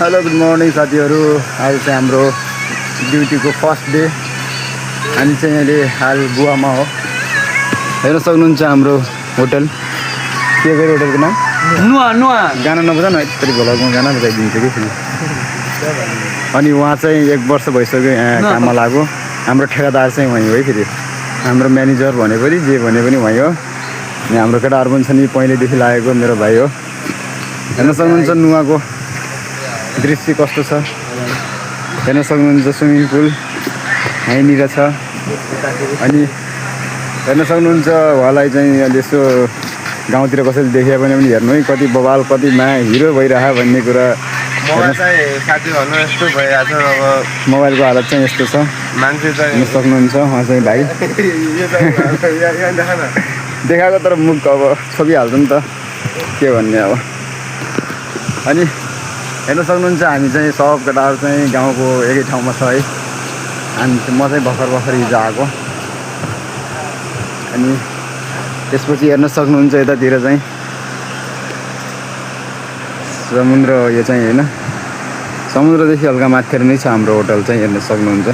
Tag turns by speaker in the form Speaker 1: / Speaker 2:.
Speaker 1: Hello good morning साथीहरू। आज चाहिँ हाम्रो ड्युटीको फर्स्ट डे। हामी चाहिँ अहिले हाल गोवामा हो। हेर्न सक्नुहुन्छ हाम्रो होटल। के गरे होटलको नाम?
Speaker 2: नुवा नुवा।
Speaker 1: गाना नबजा न, यत्रो भ्लगमा गाना बजाइदिन्छु कि फेरि। अनि उहाँ चाहिँ 1 वर्ष भइसक्यो यहाँ काममा लाग्यो। हाम्रो ठेकेदार चाहिँ वहीँ हो है। फेरि हाम्रो म्यानेजर भने पनि जे भने पनि वहीँ हो। अनि हाम्रो केटाहरू पनि छ नि, पहिल्यैदेखि लागेको मेरो भाइ हो। हेर्न सक्नुहुन्छ नुवाको दृश्य कस्तो छ। हेर्न सक्नुहुन्छ स्विमिङ पुल यहीँनिर छ। अनि हेर्न सक्नुहुन्छ उहाँलाई चाहिँ अहिले यसो गाउँतिर कसैले देखे भने पनि हेर्नु है, कति बवाल कति हिरो भइरह भन्ने कुरा।
Speaker 2: साथी भन्नु यस्तो भइरहेछ। अब
Speaker 1: मोबाइलको हालत चाहिँ यस्तो छ।
Speaker 2: मान्छे
Speaker 1: हेर्न सक्नुहुन्छ उहाँ चाहिँ भाइ देखाएको, तर मुख अब छोपिहाल्छ नि त, के भन्ने अब। अनि हेर्न सक्नुहुन्छ हामी चाहिँ सब केटाहरू चाहिँ गाउँको एकै ठाउँमा छ है। अनि म चाहिँ भर्खर हिजो आएको। अनि त्यसपछि हेर्न सक्नुहुन्छ यतातिर चाहिँ समुद्र। यो चाहिँ होइन, समुद्रदेखि हल्का माथितिर नै छ हाम्रो होटल चाहिँ। हेर्न सक्नुहुन्छ।